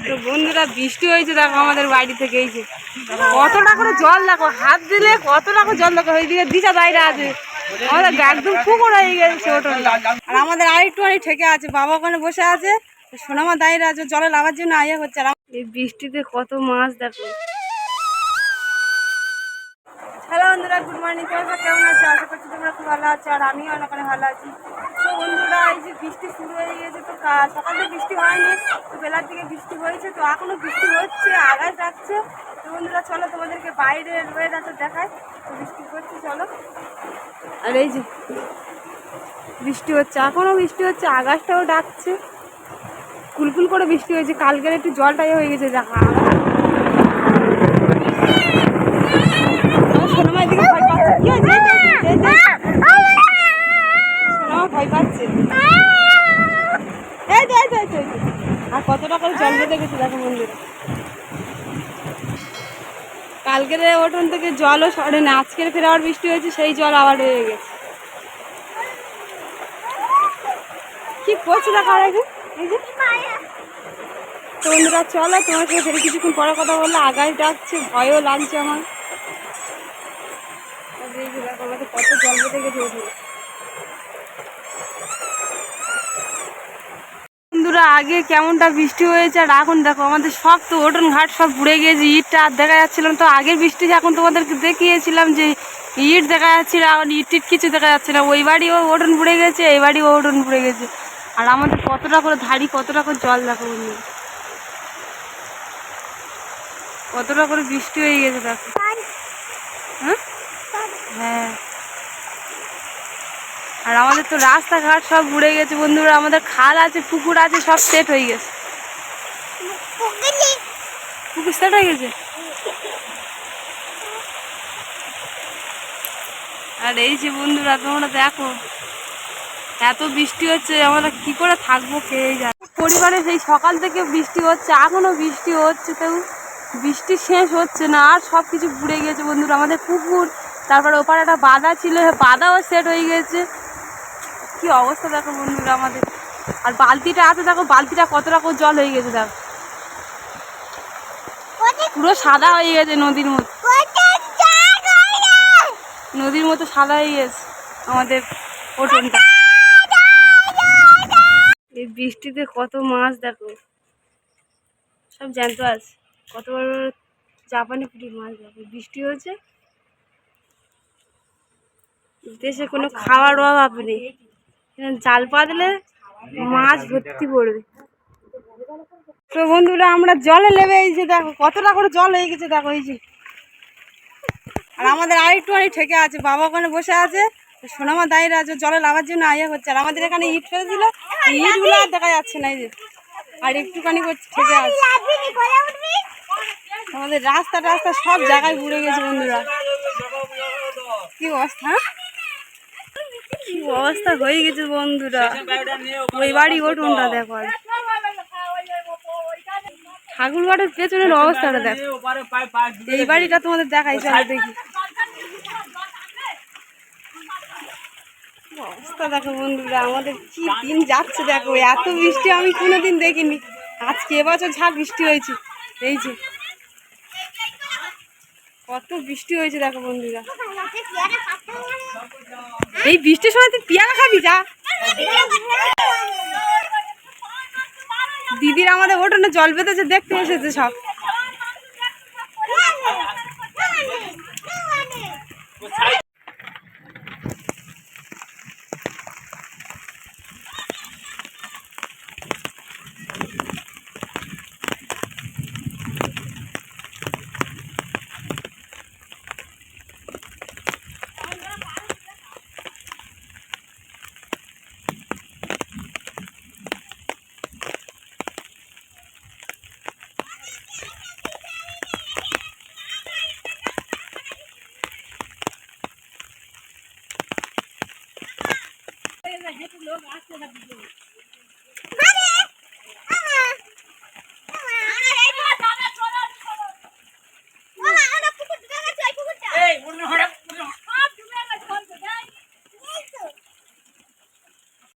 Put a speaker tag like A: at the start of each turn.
A: তো বন্ধুরা বৃষ্টি হয়েছে দেখো আমাদের বাড়ি থেকে, এই যে কতটা করে জল দেখো, হাত দিলে কতটা করে জল দেখো, ওইদিকে দিশা দায়রা আছে, আমাদের একদম পুকুর হয়ে গেছে ওটা। আর আমাদের আরেকটু ঠেকে আছে, বাবা ওখানে বসে আছে, সোনামা দায়রা আছে, জলে লাগার জন্য আইয়া হচ্ছে। আর এই বৃষ্টিতে কত মাছ দেখো। হ্যালো বন্ধুরা, গুড মর্নিং। তোমরা কেমন আছো? আশা করছি তোমরা খুব ভালো আছো, আর আমিও অনেকখানি ভালো আছি। তো বন্ধুরা, এই যে বৃষ্টি শুরু হয়ে গেছে, তো সকাল থেকে বৃষ্টি হয়নি, তো বেলার দিকে বৃষ্টি হয়েছে, তো এখনও বৃষ্টি হচ্ছে, আগায় যাচ্ছে। তো বন্ধুরা চলো তোমাদেরকে বাইরের ওয়েদারটা দেখায়। তো বৃষ্টি হচ্ছে, চলো। আর এই যে বৃষ্টি হচ্ছে, এখনও বৃষ্টি হচ্ছে, আকাশটাও ডাকছে, কুলকুল করে বৃষ্টি হয়েছে। কালকের একটু জলটাই হয়ে গেছে দেখা। সোনামার দিকে ভয় পাচ্ছে, কি হয়েছে? সোনামা ভয় পাচ্ছে। আর কতটা করে জল বেঁধে গেছে দেখো বন্ধুরা। কালকের ওঠন থেকে জলও সরে না, আজকের ফের আবার বৃষ্টি হয়েছে, সেই জল আবার হয়ে গেছে। কি করছে দেখো আগে, এই যে। তো বন্ধুরা চলো, তোমার সাথে ফের কিছুক্ষণ পরে কথা বললে, আগায় যাচ্ছে, ভয়ও লাগছে আমার। কত জল বেঁধে গেছে ওঠনে। বন্ধুরা আগে কেমনটা বৃষ্টি হয়েছে, আর এখন দেখো আমাদের সব তো ওঠন ঘাট সব বুড়ে গিয়েছে, ইটটা আর দেখা যাচ্ছিলাম। তো আগের বৃষ্টি এখন তোমাদেরকে দেখিয়েছিলাম যে ইট দেখা যাচ্ছিল, এখন ইট কিছু দেখা যাচ্ছে না। ওই বাড়িও ওঠন বুড়ে গেছে, এই বাড়িও ওঠন বুড়ে গেছে। আর আমাদের কতটা করে ধাড়ি, কতটা করে জল দেখো বন্ধু, কতটা করে বৃষ্টি হয়ে গেছে দেখো। হ্যাঁ হ্যাঁ, আর আমাদের তো রাস্তাঘাট সব বুড়ে গেছে বন্ধুরা। আমাদের খাল আছে, পুকুর আছে, সব সেট হয়ে গেছে। পুকুর সেট হয়ে গেছে। আর এই যে বন্ধুরা তোমরা দেখো, এত বৃষ্টি হচ্ছে, আমরা কি করে থাকবো কে জানে। পরিবারে সেই সকাল থেকে বৃষ্টি হচ্ছে, এখনো বৃষ্টি হচ্ছে, তো বৃষ্টি শেষ হচ্ছে না, আর সব কিছু বুড়ে গেছে বন্ধুরা। আমাদের পুকুর, তারপরে ওপারে একটা বাঁধা ছিল, বাঁধাও সেট হয়ে গেছে। কি অবস্থা দেখো বন্ধুরা আমাদের। আর বালতিটা আছে দেখো, বালতিটা কত রকম জল হয়ে গেছে দেখো, পুরো সাদা হয়ে গেছে, নদীর মতো, নদীর মতো সাদা হয়ে গেছে আমাদের ওঠনটা। এই বৃষ্টিতে কত মাছ দেখো, সব জ্যান্ত আছে, কত বড় জাপানি পুঁটি মাছ দেখো। বৃষ্টি হচ্ছে, দেশে কোনো খাওয়ার অভাব নেই, জাল পাতলে মাছ ভর্তি পড়বে। তো বন্ধুরা আমরা জলে নেমে, এই যে দেখো কতটা করে জল হয়ে গেছে দেখো, এই যে। আর আমাদের আরেকটু ঠেকে আছে, বাবা ওখানে বসে আছে, সোনামা দায়রা আছে, জলে লাগার জন্য আইয়া হচ্ছে। আর আমাদের এখানে ইট ফেলেছিল, ইটগুলো আর দেখা যাচ্ছে না, এই যে। আর একটুখানি ঠেকে আছে, আমাদের রাস্তা টাস্তা সব জায়গায় ঘুরে গেছে বন্ধুরা। কি অবস্থা, কি অবস্থা হয়ে গেছে বন্ধুরা। ওই বাড়ি ওঠোনটা দেখো, ঠাকুরঘাটের পেছনের অবস্থাটা দেখো। এই বাড়িটা তোমাদের দেখাই, চলো দেখি অবস্থা দেখো বন্ধুরা। আমাদের কি দিন যাচ্ছে দেখো, এত বৃষ্টি আমি কোনোদিন দেখিনি, আজকে এবছর যা বৃষ্টি হয়েছে, এই যে কত বৃষ্টি হয়েছে দেখো বন্ধুরা। এই বৃষ্টির সময় তুই পেয়ারা খাবি যা। দিদির আমাদের ওঠোনে জল বেঁধেছে, দেখতে এসেছে সব। लोग आज से